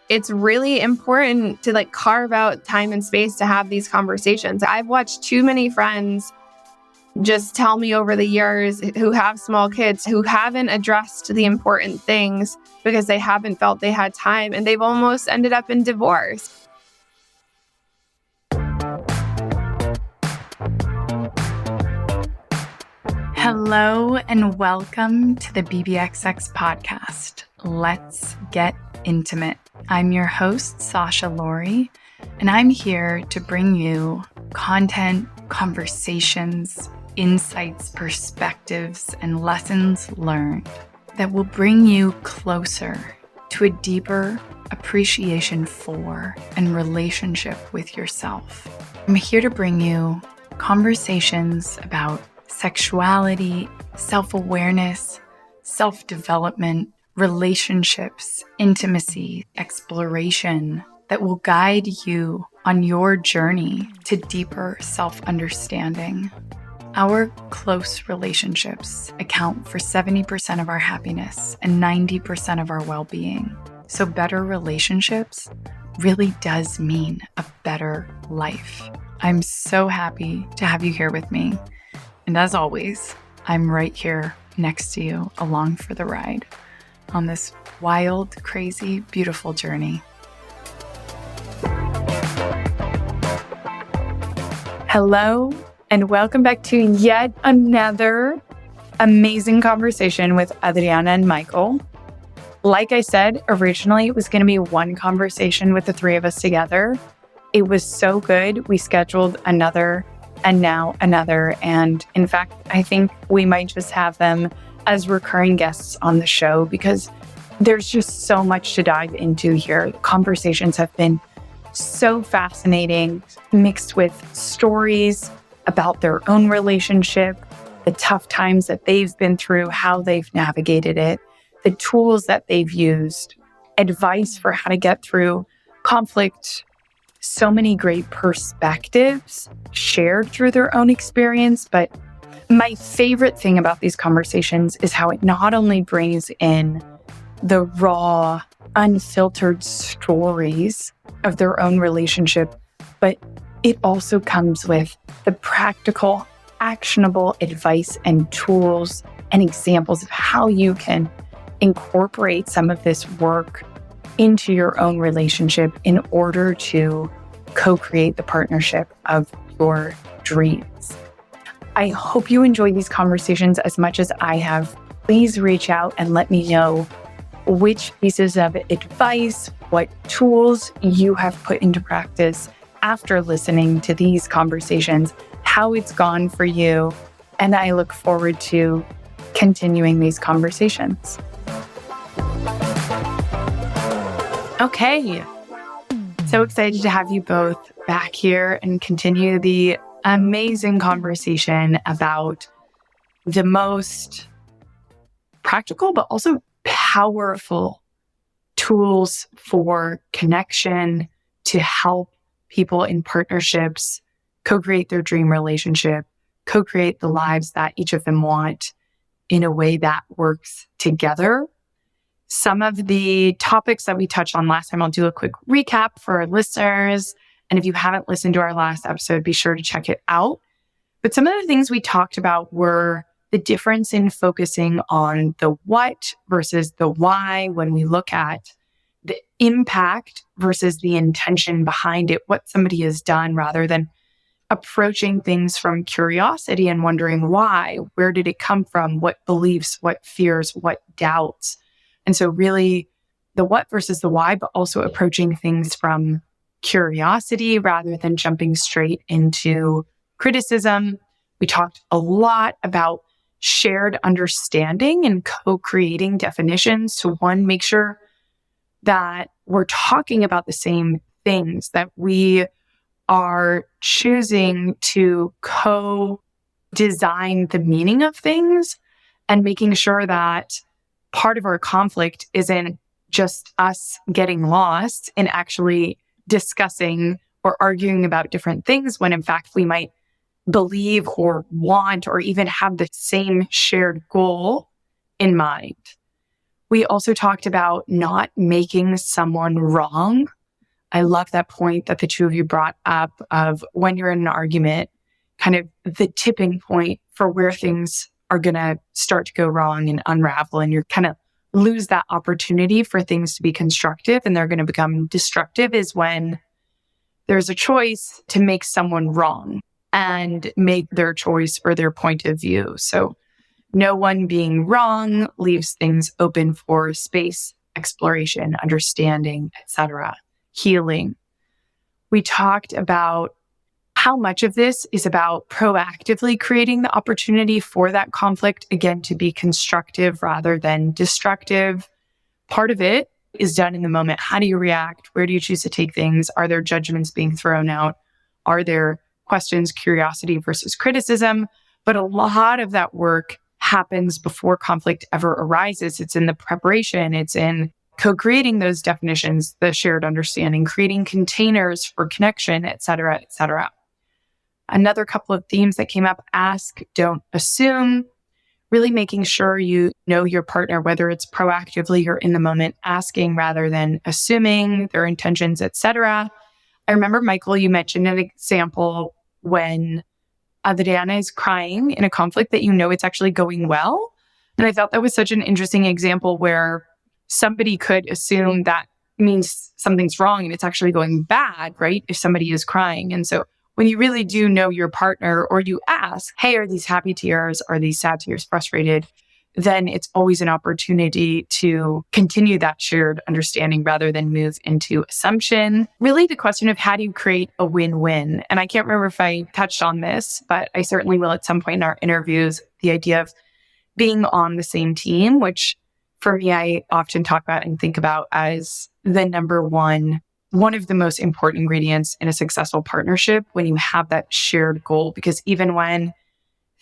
it's really important to carve out time and space to have these conversations. I've watched too many friends just tell me over the years who have small kids who haven't addressed the important things because they haven't felt they had time, and they've almost ended up in divorce. Hello and welcome to the BBXX podcast. Let's get intimate. I'm your host, Sasha Laurie, and I'm here to bring you content, conversations, insights, perspectives, and lessons learned that will bring you closer to a deeper appreciation for and relationship with yourself. I'm here to bring you conversations about sexuality, self-awareness, self-development, relationships, intimacy, exploration that will guide you on your journey to deeper self-understanding. Our close relationships account for 70% of our happiness and 90% of our well-being. So better relationships really does mean a better life. I'm so happy to have you here with me. And as always, I'm right here next to you along for the ride on this wild, crazy, beautiful journey. Hello, and welcome back to yet another amazing conversation with Adriana and Michael. Like I said, originally it was going to be one conversation with the three of us together. It was so good. We scheduled another and now another. And in fact, I think we might just have them as recurring guests on the show because there's just so much to dive into here. Conversations have been so fascinating, mixed with stories about their own relationship, the tough times that they've been through, how they've navigated it, the tools that they've used, advice for how to get through conflict. So many great perspectives shared through their own experience. But my favorite thing about these conversations is how it not only brings in the raw, unfiltered stories of their own relationship, but it also comes with the practical, actionable advice and tools and examples of how you can incorporate some of this work into your own relationship in order to co-create the partnership of your dreams. I hope you enjoy these conversations as much as I have. Please reach out and let me know which pieces of advice, what tools you have put into practice after listening to these conversations, how it's gone for you, and I look forward to continuing these conversations. Okay, so excited to have you both back here and continue the amazing conversation about the most practical but also powerful tools for connection to help people in partnerships co-create their dream relationship, co-create the lives that each of them want in a way that works together. Some of the topics that we touched on last time, I'll do a quick recap for our listeners. And if you haven't listened to our last episode, be sure to check it out. But some of the things we talked about were the difference in focusing on the what versus the why when we look at the impact versus the intention behind it, what somebody has done, rather than approaching things from curiosity and wondering why, where did it come from, what beliefs, what fears, what doubts. And so really the what versus the why, but also approaching things from curiosity rather than jumping straight into criticism. We talked a lot about shared understanding and co-creating definitions to, one, make sure that we're talking about the same things, that we are choosing to co-design the meaning of things, and making sure that part of our conflict isn't just us getting lost in actually discussing or arguing about different things when in fact we might believe or want or even have the same shared goal in mind. We also talked about not making someone wrong. I love that point that the two of you brought up of when you're in an argument, kind of the tipping point for where things are going to start to go wrong and unravel, and you're kind of lose that opportunity for things to be constructive and they're going to become destructive is when there's a choice to make someone wrong and make their choice or their point of view. So no one being wrong leaves things open for space, exploration, understanding, etc., healing. We talked about how much of this is about proactively creating the opportunity for that conflict, again, to be constructive rather than destructive. Part of it is done in the moment. How do you react? Where do you choose to take things? Are there judgments being thrown out? Are there questions, curiosity versus criticism? But a lot of that work happens before conflict ever arises. It's in the preparation. It's in co-creating those definitions, the shared understanding, creating containers for connection, et cetera, et cetera. Another couple of themes that came up: ask, don't assume. Really making sure you know your partner, whether it's proactively or in the moment, asking rather than assuming their intentions, etc. I remember, Michael, you mentioned an example when Adriana is crying in a conflict that you know it's actually going well. And I thought that was such an interesting example where somebody could assume that means something's wrong and it's actually going bad, right? If somebody is crying. And so when you really do know your partner, or you ask, hey, are these happy tears? Are these sad tears? Frustrated? Then it's always an opportunity to continue that shared understanding rather than move into assumption. Really the question of how do you create a win-win? And I can't remember if I touched on this, but I certainly will at some point in our interviews, the idea of being on the same team, which for me, I often talk about and think about as the number one of the most important ingredients in a successful partnership when you have that shared goal. Because even when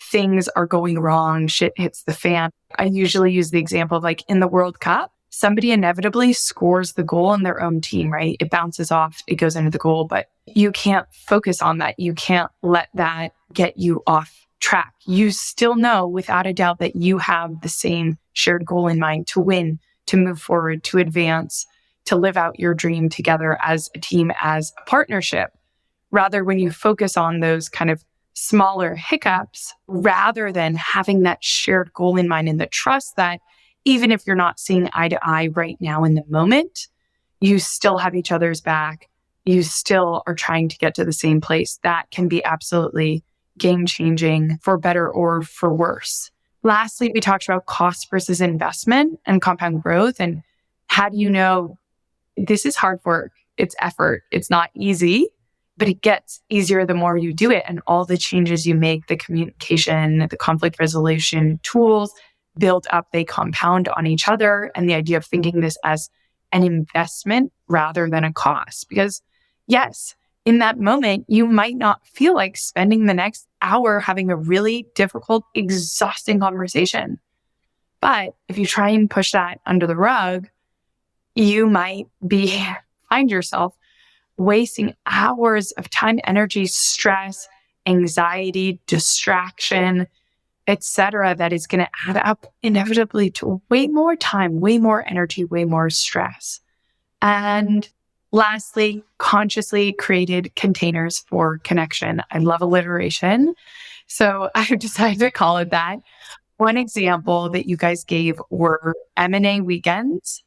things are going wrong, shit hits the fan. I usually use the example of like in the World Cup, somebody inevitably scores the goal in their own team, right? It bounces off, it goes into the goal, but you can't focus on that. You can't let that get you off track. You still know without a doubt that you have the same shared goal in mind: to win, to move forward, to advance, to live out your dream together as a team, as a partnership. Rather, when you focus on those kind of smaller hiccups, rather than having that shared goal in mind and the trust that even if you're not seeing eye to eye right now in the moment, you still have each other's back. You still are trying to get to the same place. That can be absolutely game-changing for better or for worse. Lastly, we talked about cost versus investment and compound growth. And how do you know this is hard work? It's effort. It's not easy, but it gets easier the more you do it. And all the changes you make, the communication, the conflict resolution tools build up, they compound on each other. And the idea of thinking this as an investment rather than a cost. Because yes, in that moment, you might not feel like spending the next hour having a really difficult, exhausting conversation. But if you try and push that under the rug, you might find yourself wasting hours of time, energy, stress, anxiety, distraction, etc., that is going to add up inevitably to way more time, way more energy, way more stress. And lastly, consciously created containers for connection. I love alliteration, so I've decided to call it that. One example that you guys gave were M&A weekends,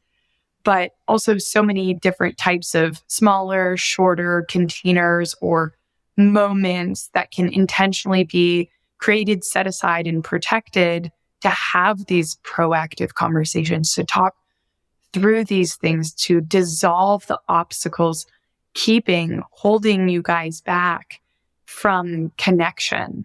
but also so many different types of smaller, shorter containers or moments that can intentionally be created, set aside, and protected to have these proactive conversations, to talk through these things, to dissolve the obstacles, holding you guys back from connection.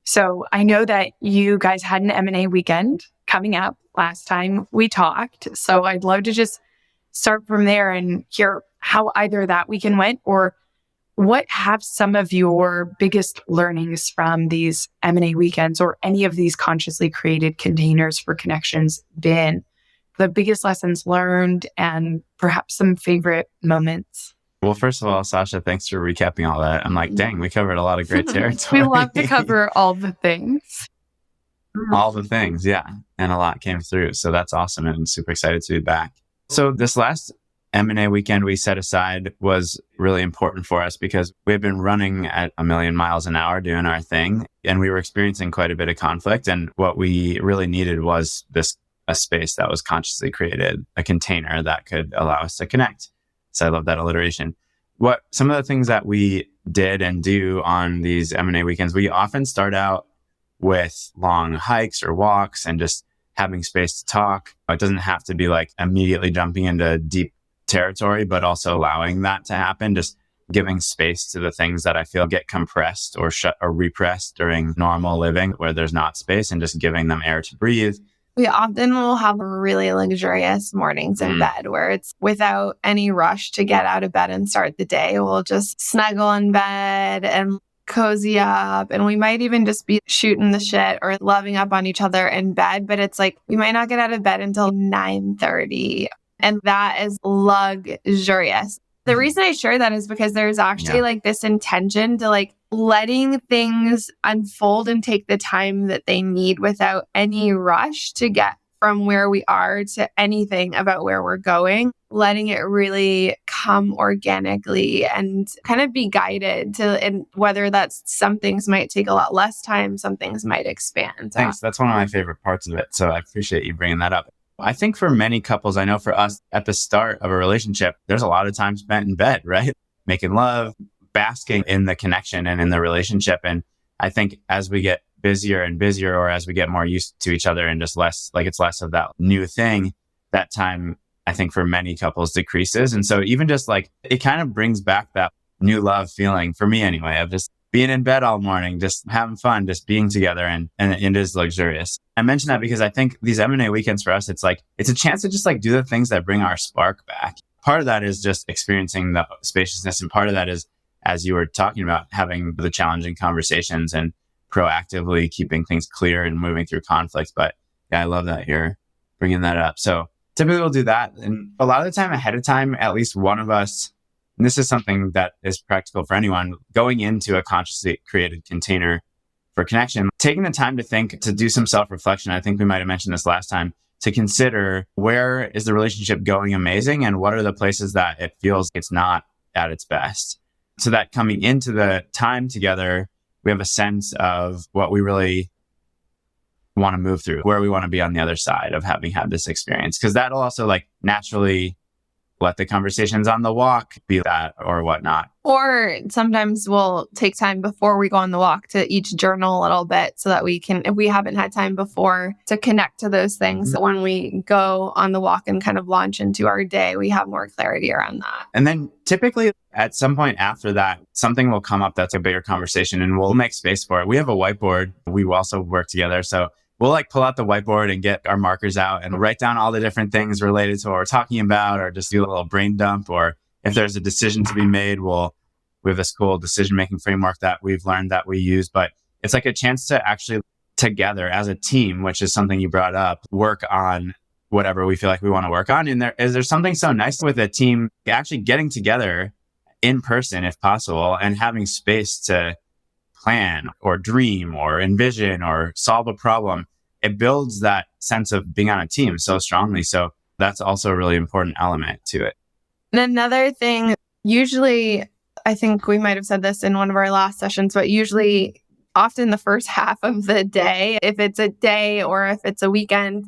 So I know that you guys had an M&A weekend coming up last time we talked. So I'd love to just start from there and hear how either that weekend went, or what have some of your biggest learnings from these M&A weekends or any of these consciously created containers for connections been? The biggest lessons learned and perhaps some favorite moments. Well, first of all, Sasha, thanks for recapping all that. I'm like, dang, we covered a lot of great territory. We love to cover all the things. all the things. Yeah. And a lot came through. So that's awesome. And super excited to be back. So this last M&A weekend we set aside was really important for us because we've been running at 1,000,000 miles an hour doing our thing. And we were experiencing quite a bit of conflict. And what we really needed was a space that was consciously created, a container that could allow us to connect. So I love that alliteration. Some of the things that we did and do on these M&A weekends, we often start out with long hikes or walks and just having space to talk. It doesn't have to be like immediately jumping into deep territory, but also allowing that to happen, just giving space to the things that I feel get compressed or shut or repressed during normal living where there's not space, and just giving them air to breathe. We often will have really luxurious mornings in bed where it's without any rush to get out of bed and start the day. We'll just snuggle in bed and cozy up. And we might even just be shooting the shit or loving up on each other in bed. But it's like we might not get out of bed until 9:30. And that is luxurious. The reason I share that is because there's actually like this intention to like letting things unfold and take the time that they need without any rush to get from where we are to anything about where we're going, letting it really come organically and kind of be guided to, and whether that's some things might take a lot less time, some things might expand. Thanks. That's one of my favorite parts of it. So I appreciate you bringing that up. I think for many couples, I know for us at the start of a relationship, there's a lot of time spent in bed, right? Making love, basking in the connection and in the relationship. And I think as we get busier and busier, or as we get more used to each other and just less, like it's less of that new thing, that time, I think for many couples decreases. And so even just like, it kind of brings back that new love feeling for me anyway, of just being in bed all morning, just having fun, just being together. And it is luxurious. I mention that because I think these M&A weekends for us, it's a chance to just like do the things that bring our spark back. Part of that is just experiencing the spaciousness. And part of that is, as you were talking about, having the challenging conversations and proactively keeping things clear and moving through conflicts. But yeah, I love that you're bringing that up. So typically we'll do that. And a lot of the time ahead of time, at least one of us, and this is something that is practical for anyone, going into a consciously created container for connection, taking the time to think, to do some self-reflection. I think we might have mentioned this last time, to consider where is the relationship going amazing and what are the places that it feels it's not at its best. So that coming into the time together, we have a sense of what we really want to move through, where we want to be on the other side of having had this experience. Because that'll also like naturally let the conversations on the walk be that or whatnot. Or sometimes we'll take time before we go on the walk to each journal a little bit so that we can, if we haven't had time before, to connect to those things. That when we go on the walk and kind of launch into our day, we have more clarity around that. And then typically at some point after that, something will come up that's a bigger conversation and we'll make space for it. We have a whiteboard. We also work together. So we'll like pull out the whiteboard and get our markers out and write down all the different things related to what we're talking about, or just do a little brain dump. Or if there's a decision to be made, we have this cool decision-making framework that we've learned that we use. But it's like a chance to actually together as a team, which is something you brought up, work on whatever we feel like we want to work on. And there's something so nice with a team actually getting together in person, if possible, and having space to plan or dream or envision or solve a problem. It builds that sense of being on a team so strongly. So that's also a really important element to it. And another thing, usually, I think we might have said this in one of our last sessions, but usually often the first half of the day, if it's a day or if it's a weekend,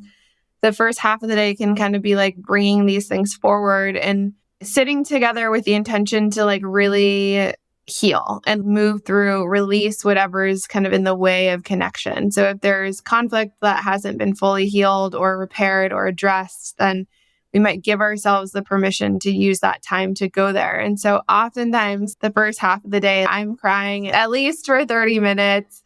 the first half of the day can kind of be like bringing these things forward and sitting together with the intention to like really heal and move through, release whatever's kind of in the way of connection. So if there's conflict that hasn't been fully healed or repaired or addressed, then we might give ourselves the permission to use that time to go there. And so oftentimes the first half of the day, I'm crying at least for 30 minutes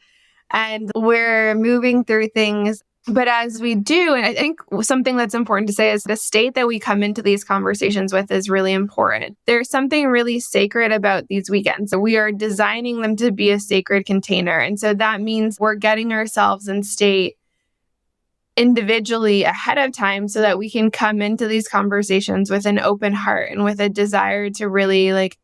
and we're moving through things. But as we do, and I think something that's important to say is the state that we come into these conversations with is really important. There's something really sacred about these weekends. So we are designing them to be a sacred container. And so that means we're getting ourselves in state individually ahead of time so that we can come into these conversations with an open heart and with a desire to really like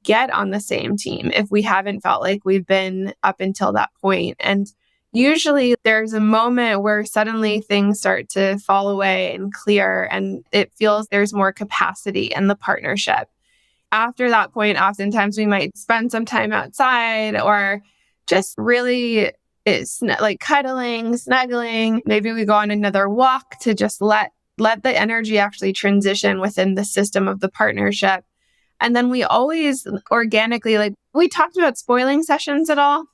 get on the same team if we haven't felt like we've been up until that point. And usually there's a moment where suddenly things start to fall away and clear, and it feels there's more capacity in the partnership. After that point, oftentimes we might spend some time outside or just really like cuddling, snuggling. Maybe we go on another walk to just let the energy actually transition within the system of the partnership. And then we always organically, like, we talked about spoiling sessions at all.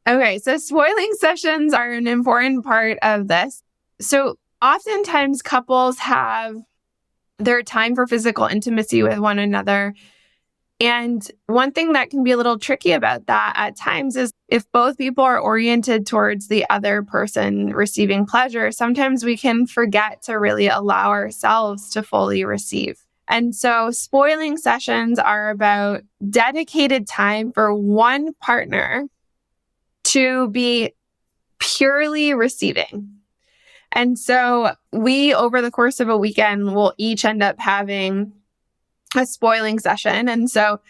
Okay, so spoiling sessions are an important part of this. So oftentimes couples have their time for physical intimacy with one another. And one thing that can be a little tricky about that at times is if both people are oriented towards the other person receiving pleasure, sometimes we can forget to really allow ourselves to fully receive. And so spoiling sessions are about dedicated time for one partner to be purely receiving. And so we, over the course of a weekend, will each end up having a spoiling session. And so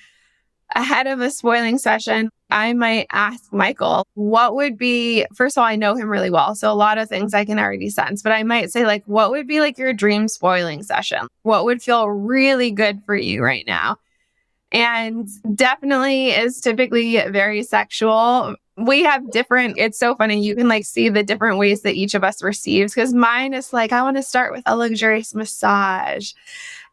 ahead of a spoiling session, I might ask Michael, what would be, first of all, I know him really well, so a lot of things I can already sense, but I might say, like, what would be like your dream spoiling session? What would feel really good for you right now? And definitely is typically very sexual. We have different, it's so funny. You can like see the different ways that each of us receives, because mine is like, I want to start with a luxurious massage.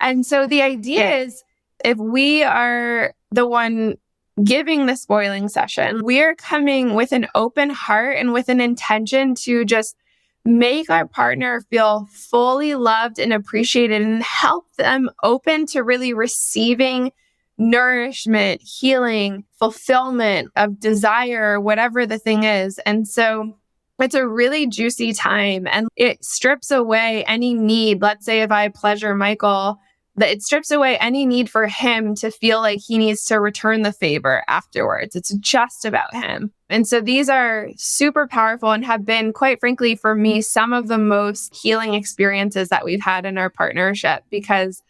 And so the idea is, if we are the one giving the spoiling session, we are coming with an open heart and with an intention to just make our partner feel fully loved and appreciated and help them open to really receiving nourishment, healing, fulfillment of desire, whatever the thing is. And so it's a really juicy time, and it strips away any need. Let's say if I pleasure Michael, that it strips away any need for him to feel like he needs to return the favor afterwards. It's just about him. And so these are super powerful and have been, quite frankly, for me, some of the most healing experiences that we've had in our partnership, because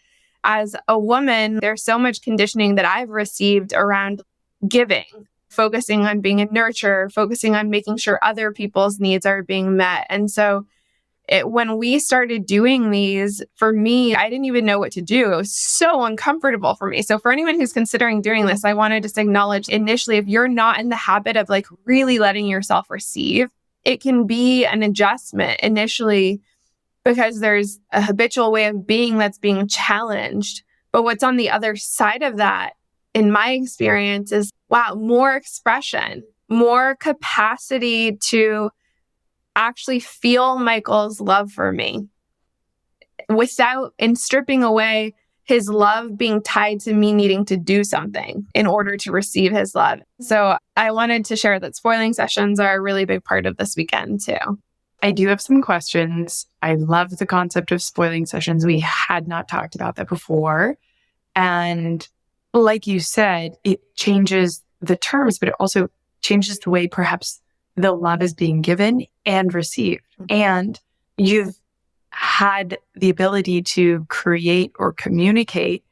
as a woman, there's so much conditioning that I've received around giving, focusing on being a nurturer, focusing on making sure other people's needs are being met. And so when we started doing these, for me, I didn't even know what to do. It was so uncomfortable for me. So for anyone who's considering doing this, I want to just acknowledge initially, if you're not in the habit of like really letting yourself receive, it can be an adjustment initially, because there's a habitual way of being that's being challenged. But what's on the other side of that, in my experience, is, wow, more expression, more capacity to actually feel Michael's love for me without, and stripping away his love being tied to me needing to do something in order to receive his love. So I wanted to share that spoiling sessions are a really big part of this weekend too. I do have some questions. I love the concept of spoiling sessions. We had not talked about that before. And like you said, it changes the terms, but it also changes the way perhaps the love is being given and received. And you've had the ability to create or communicate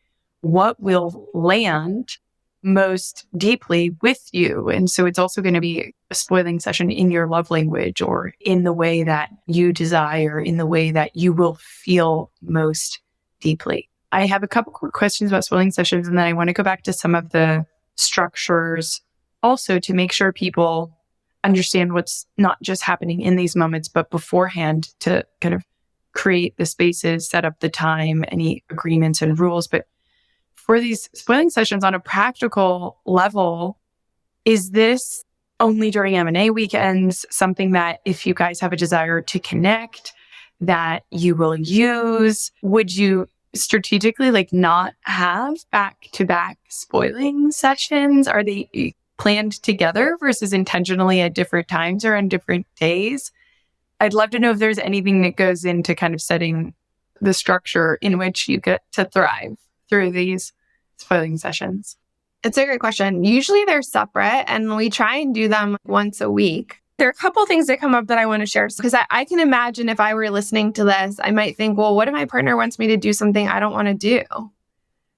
what will land most deeply with you. And so it's also going to be a spoiling session in your love language, or in the way that you desire, in the way that you will feel most deeply. I have a couple quick questions about spoiling sessions, and then I want to go back to some of the structures also to make sure people understand what's not just happening in these moments, but beforehand, to kind of create the spaces, set up the time, any agreements and rules. But for these spoiling sessions on a practical level, is this only during M&A weekends, something that if you guys have a desire to connect, that you will use? Would you strategically like not have back-to-back spoiling sessions? Are they planned together versus intentionally at different times or on different days? I'd love to know if there's anything that goes into kind of setting the structure in which you get to thrive through these spoiling sessions. It's a great question. Usually they're separate, and we try and do them once a week. There are a couple things that come up that I want to share, because I can imagine if I were listening to this, I might think, well, what if my partner wants me to do something I don't want to do?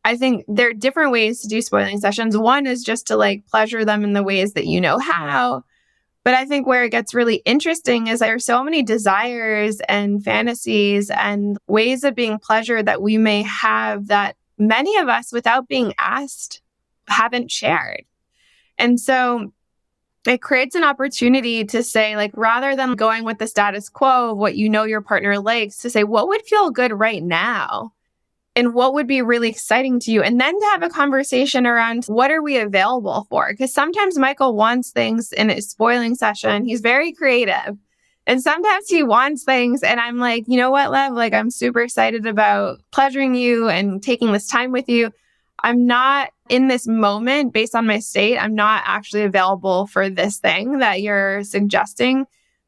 I think there are different ways to do spoiling sessions. One is just to like pleasure them in the ways that you know how. But I think where it gets really interesting is there are so many desires and fantasies and ways of being pleasured that we may have that many of us, without being asked, haven't shared. And so it creates an opportunity to say, like, rather than going with the status quo of what you know your partner likes, to say, what would feel good right now? And what would be really exciting to you? And then to have a conversation around what are we available for? Because sometimes Michael wants things in a spoiling session. He's very creative. And sometimes he wants things. And I'm like, you know what, Lev? Like, I'm super excited about pleasuring you and taking this time with you. I'm not in this moment based on my state. I'm not actually available for this thing that you're suggesting.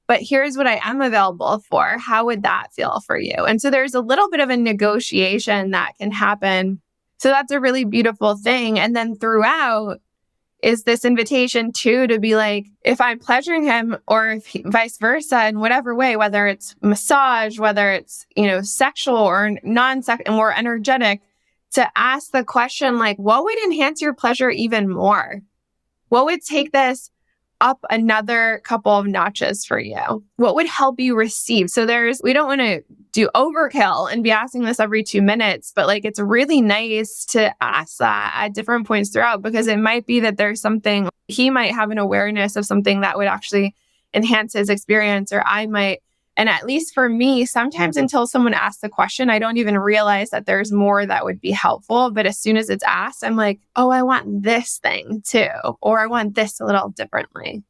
But here's what I am available for. How would that feel for you? And so there's a little bit of a negotiation that can happen. So that's a really beautiful thing. And then throughout is this invitation too to be like, if I'm pleasuring him or if vice versa in whatever way, whether it's massage, whether it's, sexual or non-sexual, more energetic, to ask the question, like, what would enhance your pleasure even more? What would take this up another couple of notches for you? What would help you receive? So we don't want to do overkill and be asking this every 2 minutes, but like, it's really nice to ask that at different points throughout, because it might be that there's something, he might have an awareness of something that would actually enhance his experience, or I might. And at least for me, sometimes until someone asks the question, I don't even realize that there's more that would be helpful. But as soon as it's asked, I'm like, oh, I want this thing too, or I want this a little differently.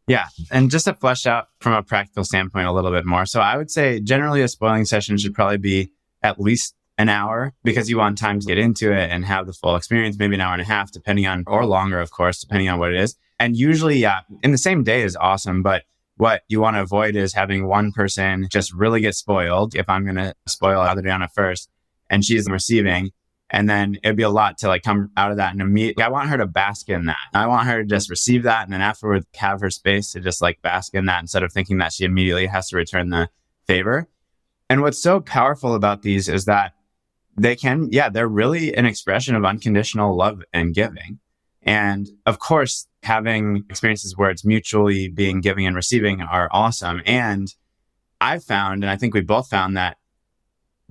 Yeah. And just to flesh out from a practical standpoint a little bit more. So I would say generally a spoiling session should probably be at least an hour, because you want time to get into it and have the full experience, maybe an hour and a half, depending on, or longer, of course, depending on what it is. And usually, in the same day is awesome. But what you want to avoid is having one person just really get spoiled. If I'm going to spoil Adriana first and she's receiving, and then it'd be a lot to like come out of that and immediately, I want her to bask in that. I want her to just receive that. And then afterwards have her space to just like bask in that instead of thinking that she immediately has to return the favor. And what's so powerful about these is that they're really an expression of unconditional love and giving. And of course, having experiences where it's mutually being giving and receiving are awesome. And I've found, and I think we both found, that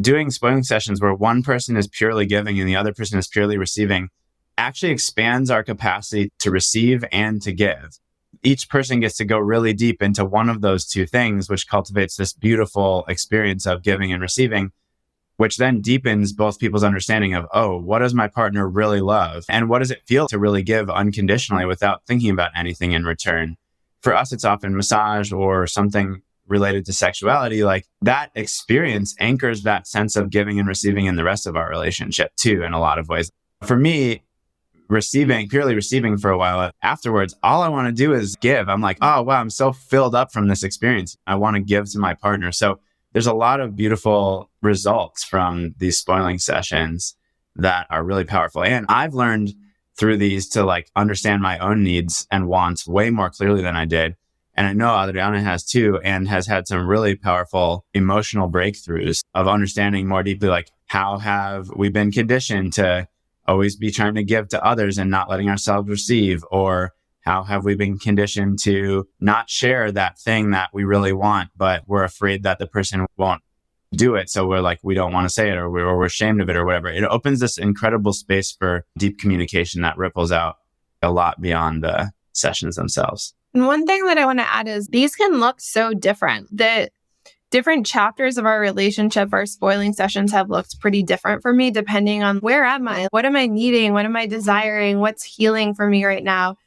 doing spoiling sessions where one person is purely giving and the other person is purely receiving actually expands our capacity to receive and to give. Each person gets to go really deep into one of those two things, which cultivates this beautiful experience of giving and receiving, which then deepens both people's understanding of, oh, what does my partner really love? And what does it feel to really give unconditionally without thinking about anything in return? For us, it's often massage or something related to sexuality. Like, that experience anchors that sense of giving and receiving in the rest of our relationship too, in a lot of ways. For me, purely receiving for a while afterwards, all I want to do is give. I'm like, oh, wow, I'm so filled up from this experience. I want to give to my partner. So there's a lot of beautiful results from these spoiling sessions that are really powerful. And I've learned through these to like understand my own needs and wants way more clearly than I did. And I know Adriana has too, and has had some really powerful emotional breakthroughs of understanding more deeply, like, how have we been conditioned to always be trying to give to others and not letting ourselves receive? Or how have we been conditioned to not share that thing that we really want, but we're afraid that the person won't do it? So we're like, we don't want to say it, or we're ashamed of it, or whatever. It opens this incredible space for deep communication that ripples out a lot beyond the sessions themselves. And one thing that I want to add is these can look so different. The different chapters of our relationship, our spoiling sessions have looked pretty different for me, depending on where am I? What am I needing? What am I desiring? What's healing for me right now?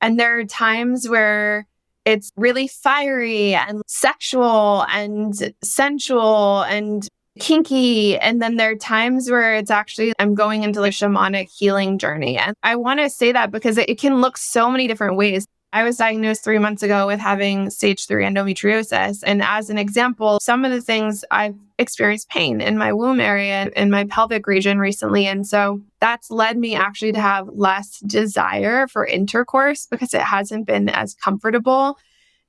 And there are times where it's really fiery and sexual and sensual and kinky. And then there are times where it's actually, I'm going into the shamanic healing journey. And I want to say that because it can look so many different ways. I was diagnosed 3 months ago with having stage 3 endometriosis. And as an example, some of the things I've experienced pain in my womb area, in my pelvic region recently. And so that's led me actually to have less desire for intercourse because it hasn't been as comfortable.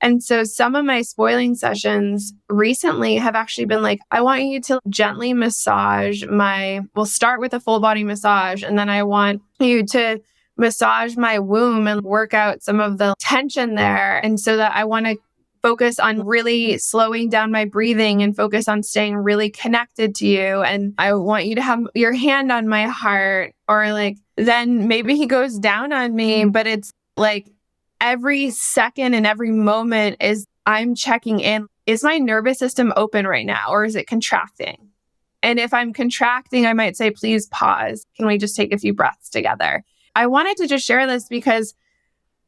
And so some of my spoiling sessions recently have actually been like, I want you to gently massage we'll start with a full body massage. And then I want you to massage my womb and work out some of the tension there. And so that I want to focus on really slowing down my breathing and focus on staying really connected to you. And I want you to have your hand on my heart, or like, then maybe he goes down on me, but it's like every second and every moment is I'm checking in. Is my nervous system open right now, or is it contracting? And if I'm contracting, I might say, please pause. Can we just take a few breaths together? I wanted to just share this because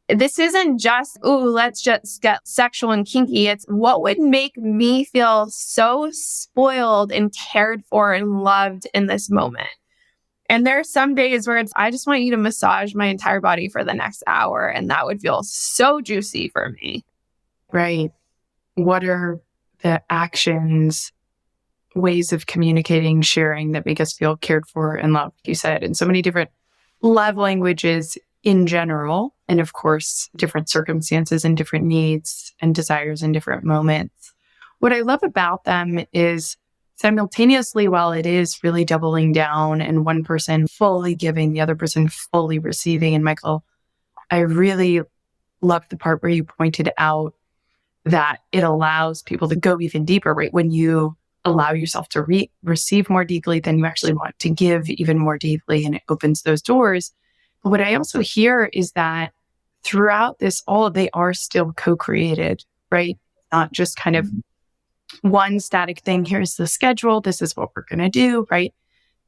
this isn't just, ooh, let's just get sexual and kinky. It's what would make me feel so spoiled and cared for and loved in this moment. And there are some days where it's, I just want you to massage my entire body for the next hour. And that would feel so juicy for me. Right. What are the actions, ways of communicating, sharing that make us feel cared for and loved? You said in so many different love languages in general, and of course, different circumstances and different needs and desires in different moments. What I love about them is simultaneously, while it is really doubling down and one person fully giving, the other person fully receiving. And Michael, I really love the part where you pointed out that it allows people to go even deeper, right? When you allow yourself to receive more deeply, then you actually want to give even more deeply, and it opens those doors. But what I also hear is that throughout this, all they are still co-created, right? Not just kind of one static thing. Here's the schedule. This is what we're going to do, right?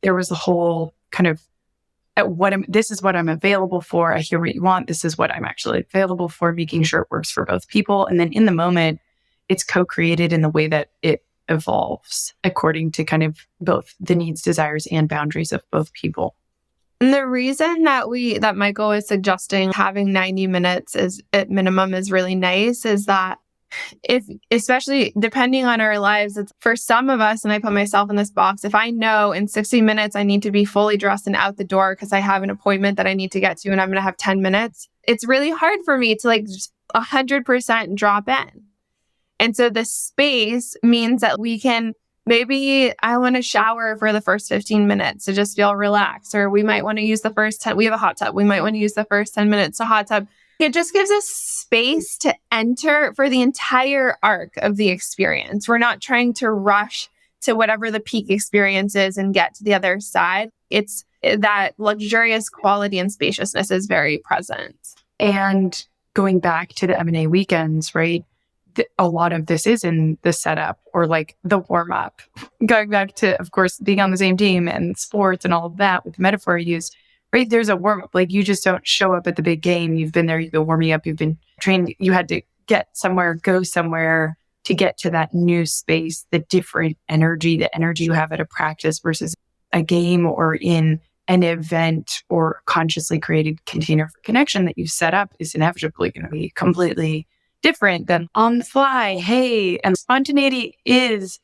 There was a whole kind of this is what I'm available for. I hear what you want. This is what I'm actually available for, making sure it works for both people. And then in the moment, it's co-created in the way that it evolves according to kind of both the needs, desires, and boundaries of both people. And the reason that Michael is suggesting having 90 minutes is at minimum is really nice is that if, especially depending on our lives, it's for some of us, and I put myself in this box, if I know in 60 minutes I need to be fully dressed and out the door because I have an appointment that I need to get to and I'm going to have 10 minutes, it's really hard for me to like just 100% drop in. And so the space means that we can, maybe I want to shower for the first 15 minutes to just feel relaxed, or we might want to use the first 10, we have a hot tub, we might want to use the first 10 minutes to hot tub. It just gives us space to enter for the entire arc of the experience. We're not trying to rush to whatever the peak experience is and get to the other side. It's that luxurious quality and spaciousness is very present. And going back to the M&A weekends, right? A lot of this is in the setup or like the warm up. Going back to, of course, being on the same team and sports and all of that with the metaphor you used. Right, there's a warm up. Like you just don't show up at the big game. You've been there, you've been warming up, you've been trained. You had to get somewhere, go somewhere to get to that new space, the different energy, the energy you have at a practice versus a game or in an event or consciously created container for connection that you set up is inevitably going to be completely different than on the fly. Hey, and spontaneity is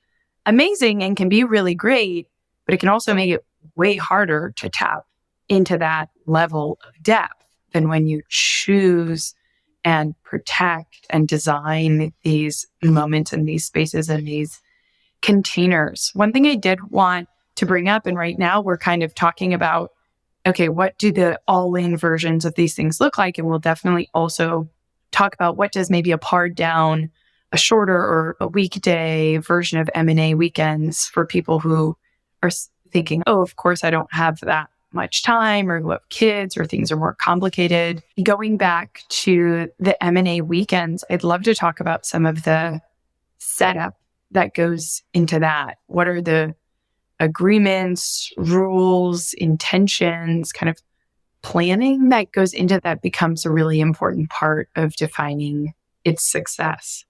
amazing and can be really great, but it can also make it way harder to tap into that level of depth than when you choose and protect and design these moments and these spaces and these containers. One thing I did want to bring up, and right now we're kind of talking about, okay, what do the all-in versions of these things look like? And we'll definitely also talk about what does maybe a pared down, a shorter or a weekday version of M&A weekends for people who are thinking, oh, of course, I don't have that much time, or who have kids, or things are more complicated. Going back to the M&A weekends, I'd love to talk about some of the setup that goes into that. What are the agreements, rules, intentions, kind of planning that goes into that becomes a really important part of defining its success?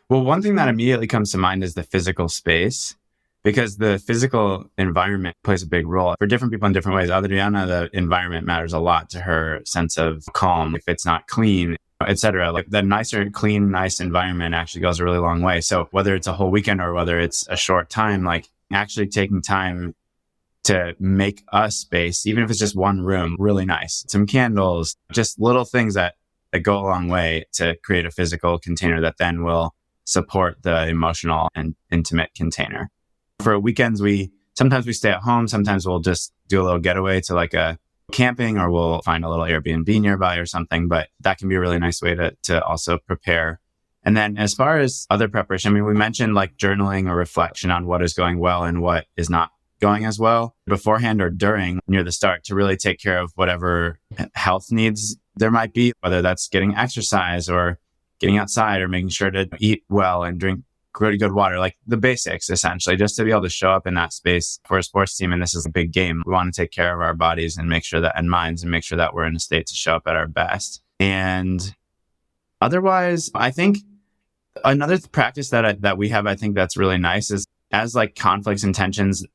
Well, one thing that immediately comes to mind is the physical space. Because the physical environment plays a big role for different people in different ways. Adriana, the environment matters a lot to her sense of calm. If it's not clean, etc. Like the nicer, clean, nice environment actually goes a really long way. So whether it's a whole weekend or whether it's a short time, like actually taking time to make a space, even if it's just one room, really nice. Some candles, just little things that go a long way to create a physical container that then will support the emotional and intimate container. For weekends, sometimes we stay at home. Sometimes we'll just do a little getaway to like a camping or we'll find a little Airbnb nearby or something. But that can be a really nice way to also prepare. And then as far as other preparation, I mean, we mentioned like journaling or reflection on what is going well and what is not going as well beforehand or during near the start to really take care of whatever health needs there might be, whether that's getting exercise or getting outside or making sure to eat well and drink really good water, like the basics, essentially, just to be able to show up in that space for a sports team. And this is a big game. We want to take care of our bodies and make sure that, and minds, and make sure that we're in a state to show up at our best. And otherwise, I think another practice that we have, I think that's really nice is as like conflicts and tensions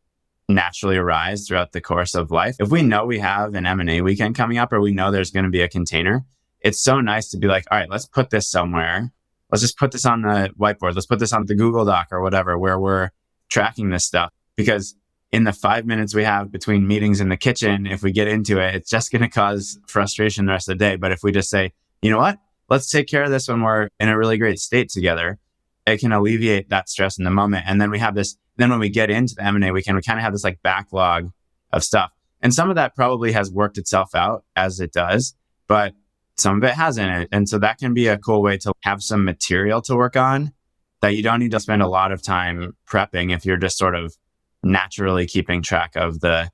naturally arise throughout the course of life. If we know we have an M&A weekend coming up, or we know there's going to be a container, it's so nice to be like, all right, let's put this somewhere. Let's just put this on the whiteboard. Let's put this on the Google Doc or whatever, where we're tracking this stuff. Because in the 5 minutes we have between meetings in the kitchen, if we get into it, it's just going to cause frustration the rest of the day. But if we just say, you know what, let's take care of this when we're in a really great state together, it can alleviate that stress in the moment. And then we have this, then when we get into the M&A weekend, we kind of have this like backlog of stuff. And some of that probably has worked itself out as it does, but some of it hasn't. And so that can be a cool way to have some material to work on that you don't need to spend a lot of time prepping if you're just sort of naturally keeping track of the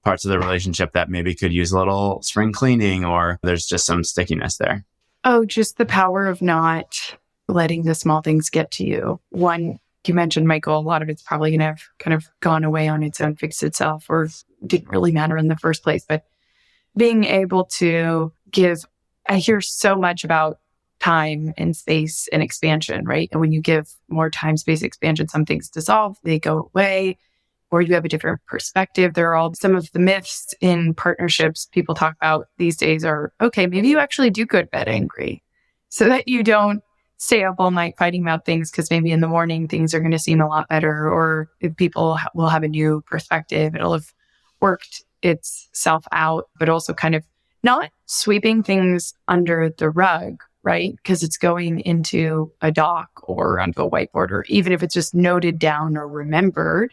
parts of the relationship that maybe could use a little spring cleaning or there's just some stickiness there. Oh, just the power of not letting the small things get to you. One, you mentioned, Michael, a lot of it's probably going to have kind of gone away on its own, fixed itself, or didn't really matter in the first place. But being able to give, I hear so much about time and space and expansion, right? And when you give more time, space, expansion, some things dissolve, they go away, or you have a different perspective. There are all some of the myths in partnerships people talk about these days are, okay, maybe you actually do go to bed angry so that you don't stay up all night fighting about things, because maybe in the morning things are going to seem a lot better, or if people will have a new perspective, it'll have worked itself out, but also kind of not sweeping things under the rug, right? Because it's going into a doc or onto a whiteboard, or even if it's just noted down or remembered,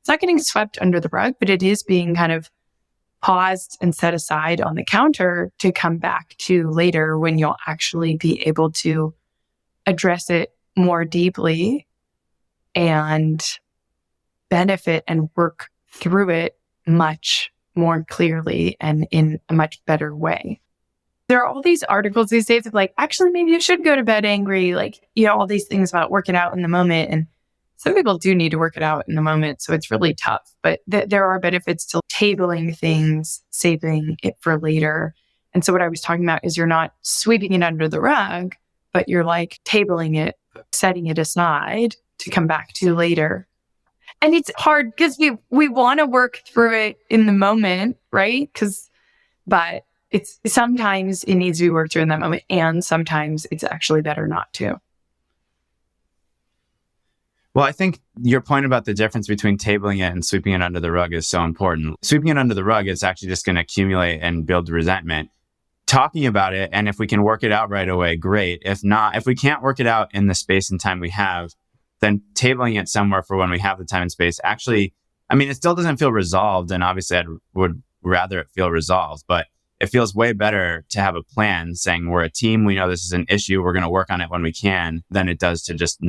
it's not getting swept under the rug, but it is being kind of paused and set aside on the counter to come back to later when you'll actually be able to address it more deeply and benefit and work through it much more clearly and in a much better way. There are all these articles these days of like, actually, maybe you should go to bed angry. Like, you know, all these things about working out in the moment. And some people do need to work it out in the moment. So it's really tough, but there are benefits to tabling things, saving it for later. And so what I was talking about is you're not sweeping it under the rug, but you're like tabling it, setting it aside to come back to later. And it's hard because we want to work through it in the moment, right? But it's sometimes it needs to be worked through in that moment, and sometimes it's actually better not to. Well, I think your point about the difference between tabling it and sweeping it under the rug is so important. Sweeping it under the rug is actually just going to accumulate and build resentment. Talking about it, and if we can work it out right away, great. If not, if we can't work it out in the space and time we have, then tabling it somewhere for when we have the time and space actually, I mean, it still doesn't feel resolved. And obviously I would rather it feel resolved, but it feels way better to have a plan saying we're a team. We know this is an issue. We're going to work on it when we can, than it does to just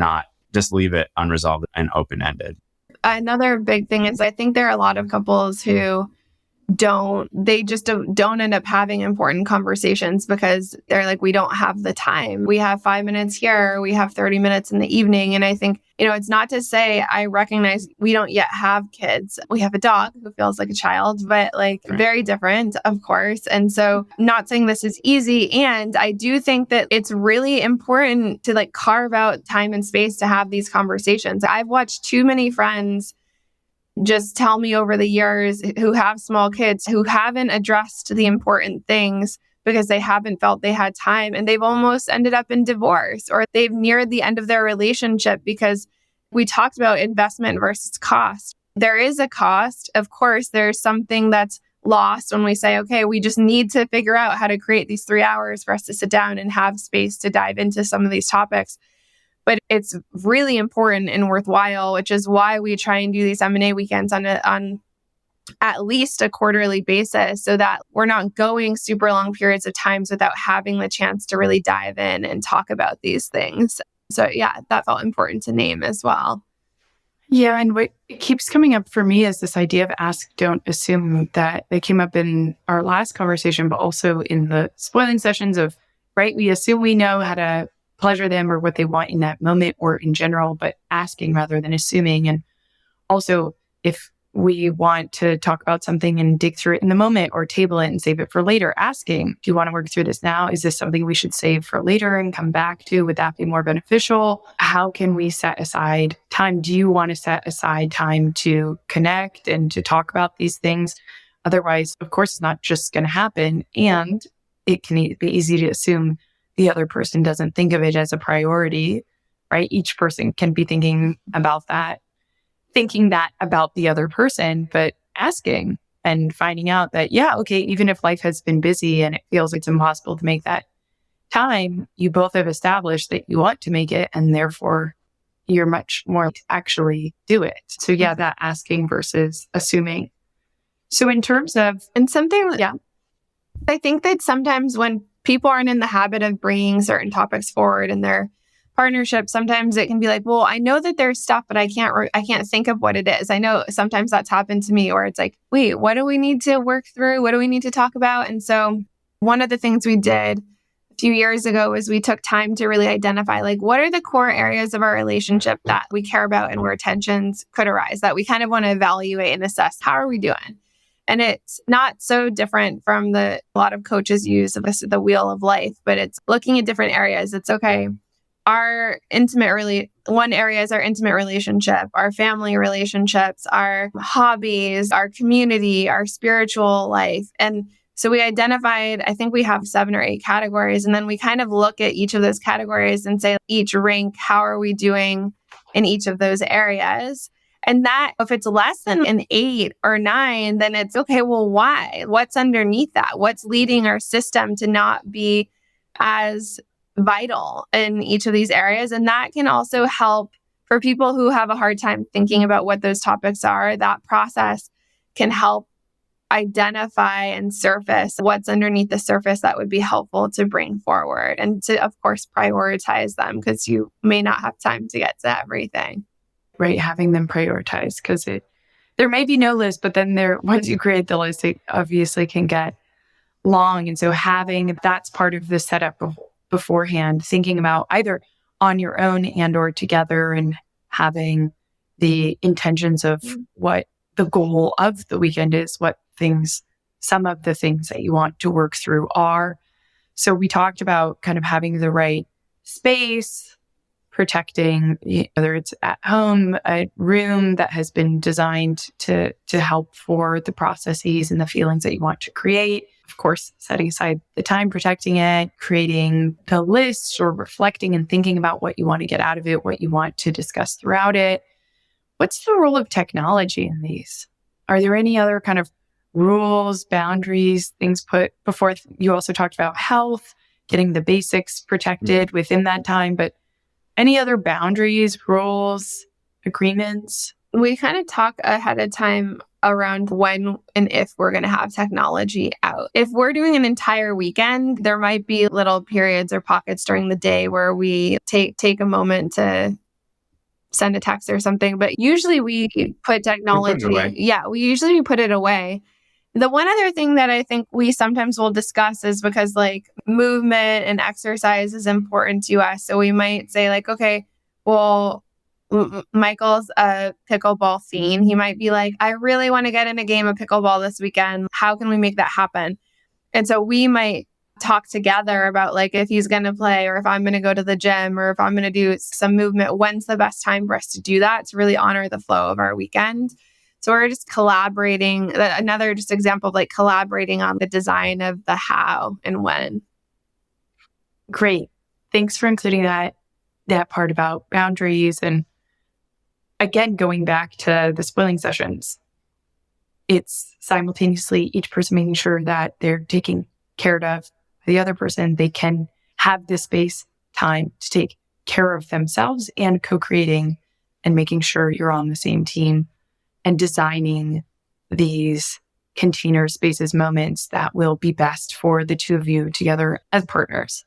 leave it unresolved and open-ended. Another big thing is I think there are a lot of couples who don't end up having important conversations because they're like, we don't have the time. We have 5 minutes here. We have 30 minutes in the evening. And I think, it's not to say I recognize we don't yet have kids. We have a dog who feels like a child, but like very different, of course. And so not saying this is easy. And I do think that it's really important to like carve out time and space to have these conversations. I've watched too many friends just tell me over the years who have small kids who haven't addressed the important things because they haven't felt they had time, and they've almost ended up in divorce, or they've neared the end of their relationship because we talked about investment versus cost. There is a cost. Of course, there's something that's lost when we say, okay, we just need to figure out how to create these 3 hours for us to sit down and have space to dive into some of these topics. But it's really important and worthwhile, which is why we try and do these M&A weekends on at least a quarterly basis so that we're not going super long periods of times without having the chance to really dive in and talk about these things. So yeah, that felt important to name as well. Yeah. And what it keeps coming up for me is this idea of ask, don't assume, that it came up in our last conversation, but also in the spoiling sessions of, right, we assume we know how to pleasure them or what they want in that moment or in general, but asking rather than assuming. And also, if we want to talk about something and dig through it in the moment or table it and save it for later, asking, do you want to work through this now? Is this something we should save for later and come back to? Would that be more beneficial? How can we set aside time? Do you want to set aside time to connect and to talk about these things? Otherwise, of course, it's not just going to happen. And it can be easy to assume the other person doesn't think of it as a priority, right? Each person can be thinking that about the other person, but asking and finding out that, yeah, okay, even if life has been busy and it feels it's impossible to make that time, you both have established that you want to make it, and therefore you're much more to actually do it. So yeah, that asking versus assuming. So in terms of, and something, yeah, I think that sometimes when people aren't in the habit of bringing certain topics forward in their partnership, sometimes it can be like, well, I know that there's stuff, but I can't think of what it is. I know sometimes that's happened to me where it's like, wait, what do we need to work through? What do we need to talk about? And so one of the things we did a few years ago was we took time to really identify, like, what are the core areas of our relationship that we care about and where tensions could arise, that we kind of want to evaluate and assess. How are we doing? And it's not so different from a lot of coaches use of the wheel of life, but it's looking at different areas. It's okay. One area is our intimate relationship, our family relationships, our hobbies, our community, our spiritual life. And so we identified, I think we have 7 or 8 categories. And then we kind of look at each of those categories and say, each rank, how are we doing in each of those areas? And that, if it's less than an 8 or 9, then it's okay, well, why? What's underneath that? What's leading our system to not be as vital in each of these areas? And that can also help for people who have a hard time thinking about what those topics are. That process can help identify and surface what's underneath the surface that would be helpful to bring forward, and to, of course, prioritize them, because you may not have time to get to everything. Right, having them prioritized, because there may be no list, but then once you create the list, it obviously can get long. And so that's part of the setup beforehand, thinking about either on your own and or together, and having the intentions of what the goal of the weekend is, some of the things that you want to work through are. So we talked about kind of having the right space, protecting, whether it's at home, a room that has been designed to help for the processes and the feelings that you want to create. Of course, setting aside the time, protecting it, creating the list, or reflecting and thinking about what you want to get out of it, what you want to discuss throughout it. What's the role of technology in these? Are there any other kind of rules, boundaries, things put before? You also talked about health, getting the basics protected within that time, but any other boundaries, rules, agreements? We kind of talk ahead of time around when and if we're going to have technology out. If we're doing an entire weekend, there might be little periods or pockets during the day where we take a moment to send a text or something. But usually we put technology. We put it away. The one other thing that I think we sometimes will discuss is, because like movement and exercise is important to us. So we might say like, okay, well, Michael's a pickleball fiend. He might be like, I really want to get in a game of pickleball this weekend. How can we make that happen? And so we might talk together about like, if he's going to play, or if I'm going to go to the gym, or if I'm going to do some movement, when's the best time for us to do that, to really honor the flow of our weekend. So we're just collaborating. Another just example of like collaborating on the design of the how and when. Great. Thanks for including that part about boundaries. And again, going back to the spoiling sessions, it's simultaneously each person making sure that they're taking care of the other person. They can have this space, time to take care of themselves, and co-creating and making sure you're on the same team and designing these container spaces moments that will be best for the two of you together as partners.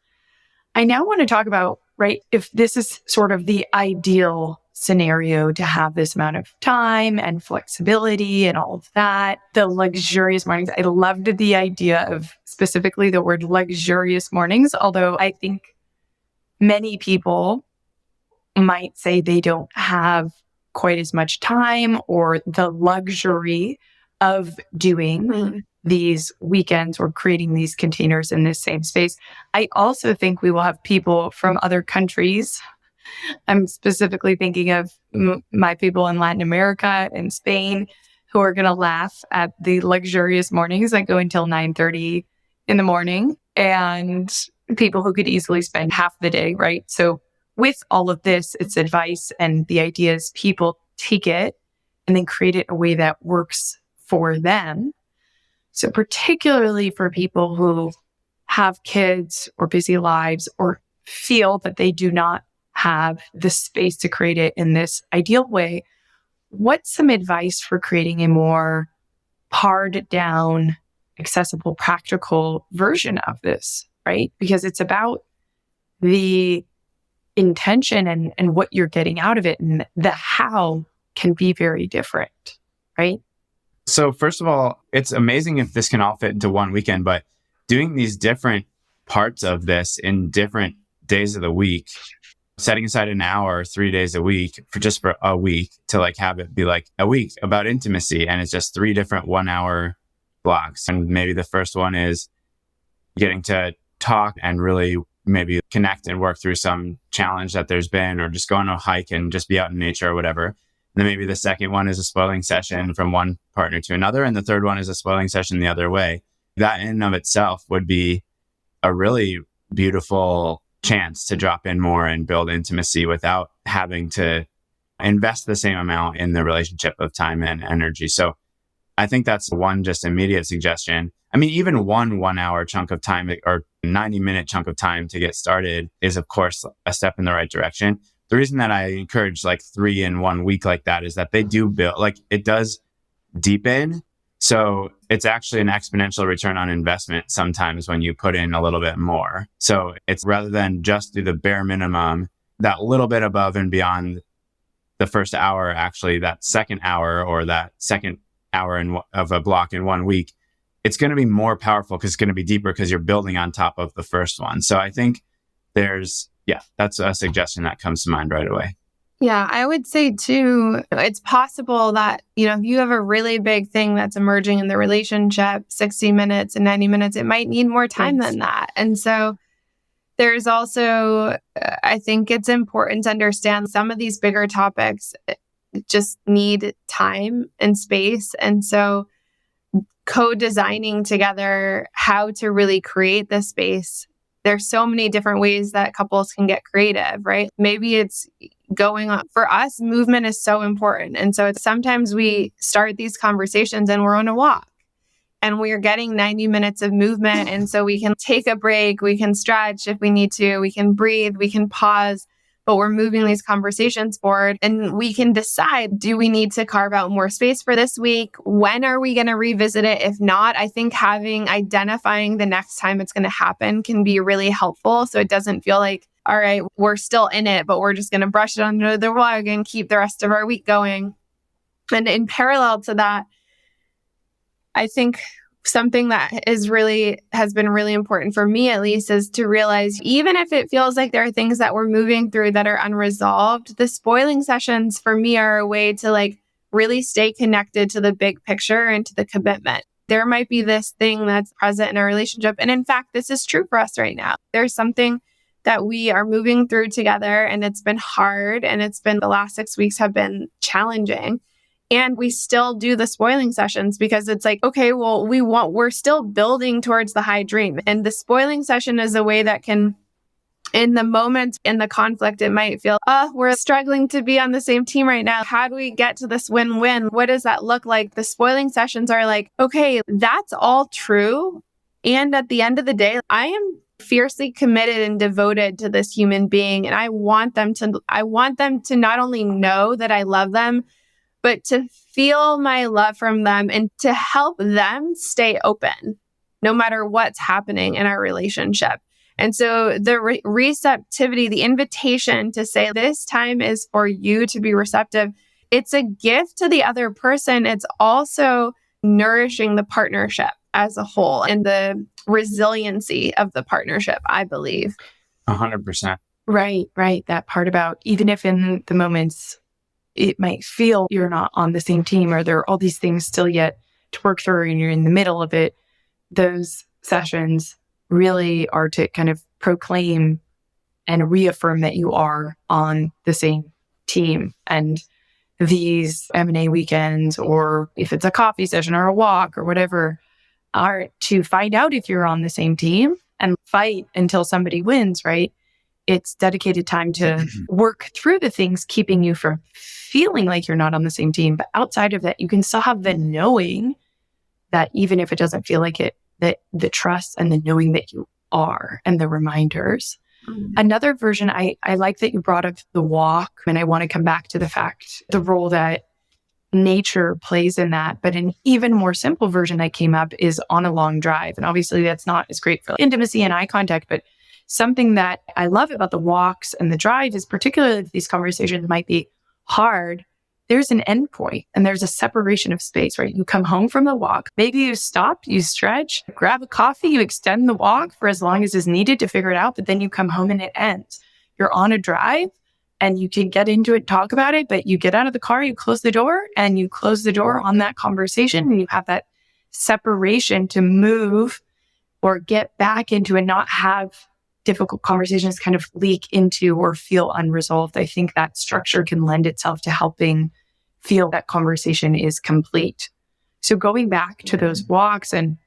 I now want to talk about, right, if this is sort of the ideal scenario to have this amount of time and flexibility and all of that, the luxurious mornings. I loved the idea of specifically the word luxurious mornings, although I think many people might say they don't have quite as much time or the luxury of doing these weekends or creating these containers in this same space. I also think we will have people from other countries. I'm specifically thinking of my people in Latin America and Spain who are going to laugh at the luxurious mornings that go until 9:30 in the morning, and people who could easily spend half the day, right? So with all of this, it's advice, and the idea is people take it and then create it in a way that works for them. So particularly for people who have kids or busy lives or feel that they do not have the space to create it in this ideal way, what's some advice for creating a more pared down, accessible, practical version of this, right? Because it's about the intention and what you're getting out of it, and the how can be very different, right? So first of all, it's amazing if this can all fit into one weekend, but doing these different parts of this in different days of the week, setting aside an hour, 3 days a week for a week to like have it be like a week about intimacy. And it's just 3 different 1 hour blocks. And maybe the first one is getting to talk and really maybe connect and work through some challenge that there's been, or just go on a hike and just be out in nature or whatever. And then maybe the second one is a spoiling session from one partner to another. And the third one is a spoiling session the other way. That in and of itself would be a really beautiful chance to drop in more and build intimacy without having to invest the same amount in the relationship of time and energy. So I think that's one just immediate suggestion. I mean, even one 1 hour chunk of time or 90-minute chunk of time to get started is, of course, a step in the right direction. The reason that I encourage like 3 in 1 week like that is that they do build, like it does deepen. So it's actually an exponential return on investment sometimes when you put in a little bit more. So it's rather than just do the bare minimum, that little bit above and beyond the first hour, actually that second hour or that second hour of a block in 1 week, it's going to be more powerful because it's going to be deeper because you're building on top of the first one. So I think that's a suggestion that comes to mind right away. Yeah, I would say too, it's possible that, if you have a really big thing that's emerging in the relationship, 60 minutes and 90 minutes, it might need more time than that. And so there's also, I think it's important to understand some of these bigger topics just need time and space. And so co-designing together how to really create the space. There's so many different ways that couples can get creative, right? Maybe it's going on. For us, movement is so important. And so sometimes we start these conversations and we're on a walk and we're getting 90 minutes of movement. And so we can take a break, we can stretch if we need to, we can breathe, we can pause, but we're moving these conversations forward and we can decide, do we need to carve out more space for this week? When are we going to revisit it? If not, I think identifying the next time it's going to happen can be really helpful. So it doesn't feel like, all right, we're still in it, but we're just going to brush it under the rug and keep the rest of our week going. And in parallel to that, I think something that has been really important for me, at least, is to realize, even if it feels like there are things that we're moving through that are unresolved, the spoiling sessions for me are a way to really stay connected to the big picture and to the commitment. There might be this thing that's present in our relationship. And in fact, this is true for us right now. There's something that we are moving through together, and it's been hard, and the last 6 weeks have been challenging. And we still do the spoiling sessions because it's like, okay, well, we're still building towards the high dream. And the spoiling session is a way that can, in the moment, in the conflict, it might feel, we're struggling to be on the same team right now. How do we get to this win-win? What does that look like? The spoiling sessions are like, okay, that's all true. And at the end of the day, I am fiercely committed and devoted to this human being. And I want them to not only know that I love them, but to feel my love from them and to help them stay open no matter what's happening in our relationship. And so the receptivity, the invitation to say, this time is for you to be receptive, it's a gift to the other person. It's also nourishing the partnership as a whole and the resiliency of the partnership, I believe. 100%. Right. That part about even if in the moments it might feel you're not on the same team or there are all these things still yet to work through and you're in the middle of it, those sessions really are to kind of proclaim and reaffirm that you are on the same team. And these M&A weekends, or if it's a coffee session or a walk or whatever, are to find out if you're on the same team and fight until somebody wins, right? It's dedicated time to work through the things keeping you from feeling like you're not on the same team. But outside of that, you can still have the knowing that even if it doesn't feel like it, that the trust and the knowing that you are and the reminders. Another version, I like that you brought up the walk, and I want to come back to the fact, the role that nature plays in that. But an even more simple version that came up is on a long drive. And obviously that's not as great for intimacy and eye contact, but something that I love about the walks and the drive is particularly if these conversations might be hard, there's an end point and there's a separation of space, right? You come home from the walk, maybe you stop, you stretch, grab a coffee, you extend the walk for as long as is needed to figure it out, but then you come home and it ends. You're on a drive and you can get into it, talk about it, but you get out of the car, you close the door and you close the door on that conversation and you have that separation to move or get back into and not have difficult conversations kind of leak into or feel unresolved. I think that structure can lend itself to helping feel that conversation is complete. So going back to those walks, and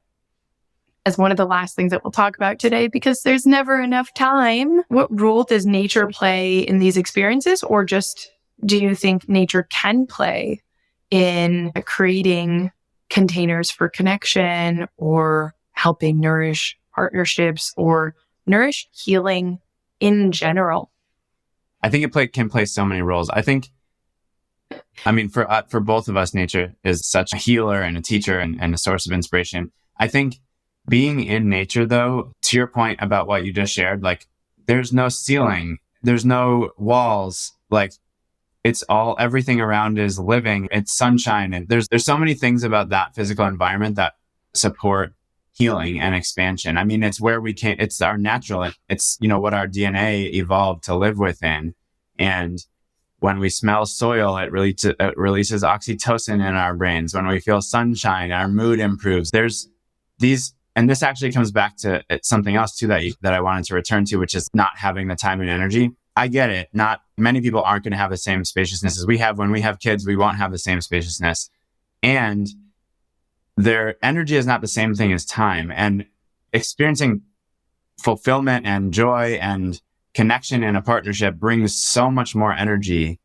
as one of the last things that we'll talk about today, because there's never enough time, what role does nature play in these experiences? Or just do you think nature can play in creating containers for connection or helping nourish partnerships or nourish healing in general? I think it can play so many roles. For both of us, nature is such a healer and a teacher and a source of inspiration. I think being in nature, though, to your point about what you just shared, like there's no ceiling, there's no walls, like everything around is living, it's sunshine. And there's so many things about that physical environment that support healing and expansion. I mean, it's where it's our natural, it's, what our DNA evolved to live within. And when we smell soil, it releases oxytocin in our brains. When we feel sunshine, our mood improves. There's these, and this actually comes back to something else too that I wanted to return to, which is not having the time and energy. I get it. Not many people aren't going to have the same spaciousness as we have. When we have kids, we won't have the same spaciousness. And their energy is not the same thing as time. And experiencing fulfillment and joy and connection in a partnership brings so much more energy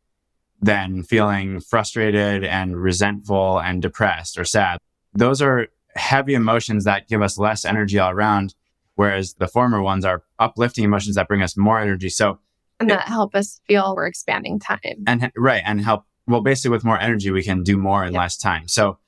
than feeling frustrated and resentful and depressed or sad. Those are heavy emotions that give us less energy all around, whereas the former ones are uplifting emotions that bring us more energy. And that help us feel we're expanding time. And help. Well, basically with more energy, we can do more in less time. So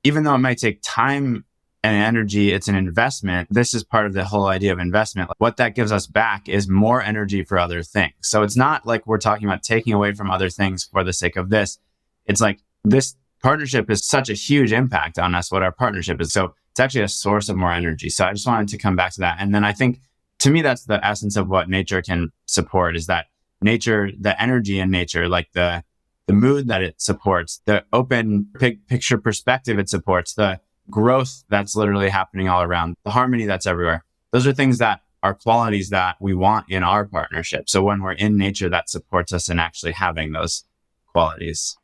even though it might take time and energy, it's an investment. This is part of the whole idea of investment. What that gives us back is more energy for other things. So it's not like we're talking about taking away from other things for the sake of this. It's like this partnership is such a huge impact on us, what our partnership is. So it's actually a source of more energy. So I just wanted to come back to that. And then I think, to me, that's the essence of what nature can support, is that nature, the energy in nature, like the mood that it supports, the open picture perspective it supports, the growth that's literally happening all around, the harmony that's everywhere. Those are things that are qualities that we want in our partnership. So when we're in nature, that supports us in actually having those qualities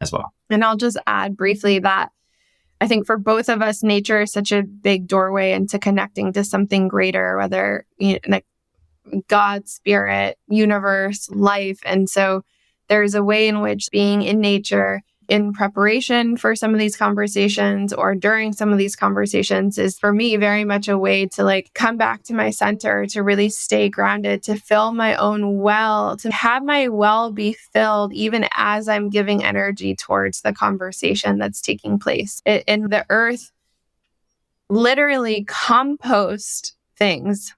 as well. And I'll just add briefly that I think for both of us, nature is such a big doorway into connecting to something greater, whether like God, spirit, universe, life. And so there's a way in which being in nature in preparation for some of these conversations or during some of these conversations is for me very much a way to like come back to my center, to really stay grounded, to fill my own well, to have my well be filled even as I'm giving energy towards the conversation that's taking place. In the earth, literally compost things,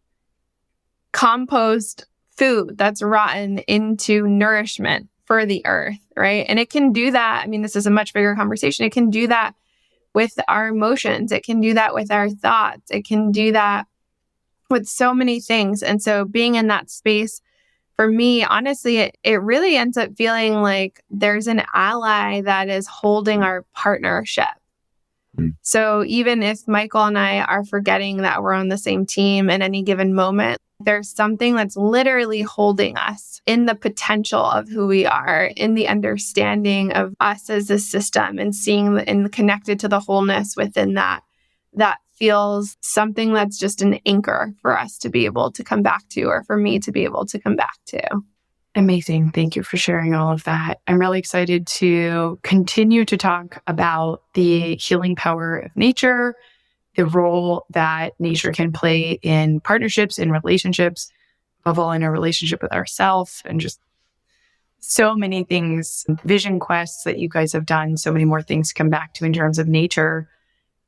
compost food that's rotten into nourishment for the earth, right? And it can do that. I mean, this is a much bigger conversation. It can do that with our emotions. It can do that with our thoughts. It can do that with so many things. And so being in that space, for me, honestly, it really ends up feeling like there's an ally that is holding our partnership. So even if Michael and I are forgetting that we're on the same team at any given moment, there's something that's literally holding us in the potential of who we are, in the understanding of us as a system and seeing and connected to the wholeness within that. That feels something that's just an anchor for us to be able to come back to, or for me to be able to come back to. Amazing. Thank you for sharing all of that. I'm really excited to continue to talk about the healing power of nature, the role that nature can play in partnerships, in relationships, above all in a relationship with ourselves, and just so many things, vision quests that you guys have done, so many more things to come back to in terms of nature,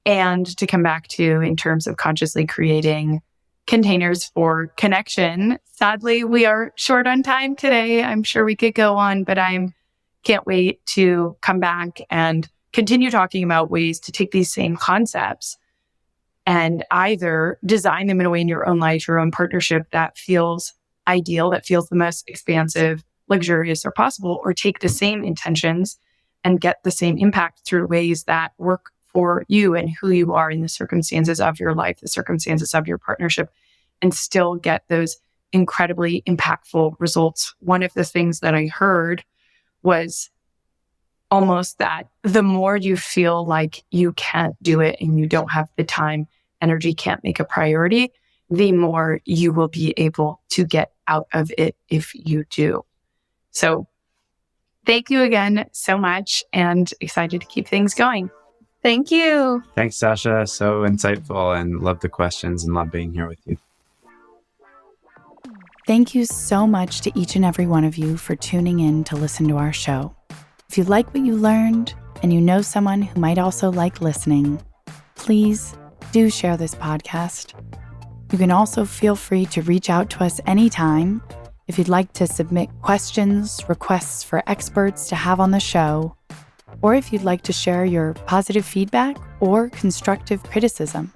and to come back to in terms of consciously creating containers for connection. Sadly, we are short on time today. I'm sure we could go on, but I can't wait to come back and continue talking about ways to take these same concepts and either design them in a way in your own life, your own partnership that feels ideal, that feels the most expansive, luxurious or possible, or take the same intentions and get the same impact through ways that work for you and who you are in the circumstances of your life, the circumstances of your partnership, and still get those incredibly impactful results. One of the things that I heard was almost that the more you feel like you can't do it and you don't have the time, energy can't make a priority, the more you will be able to get out of it if you do. So thank you again so much, and excited to keep things going. Thank you. Thanks, Sasha. So insightful, and love the questions and love being here with you. Thank you so much to each and every one of you for tuning in to listen to our show. If you like what you learned and you know someone who might also like listening, please do share this podcast. You can also feel free to reach out to us anytime if you'd like to submit questions, requests for experts to have on the show, or if you'd like to share your positive feedback or constructive criticism.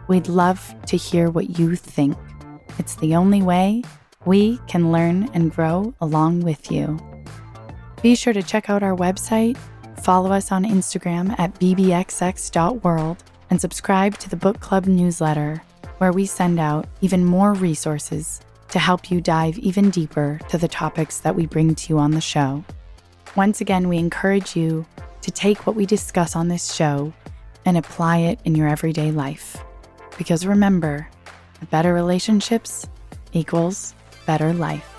We'd love to hear what you think. It's the only way we can learn and grow along with you. Be sure to check out our website, follow us on Instagram at bbxx.world, and subscribe to the book club newsletter, where we send out even more resources to help you dive even deeper to the topics that we bring to you on the show. Once again, we encourage you to take what we discuss on this show and apply it in your everyday life. Because remember, better relationships equals better life.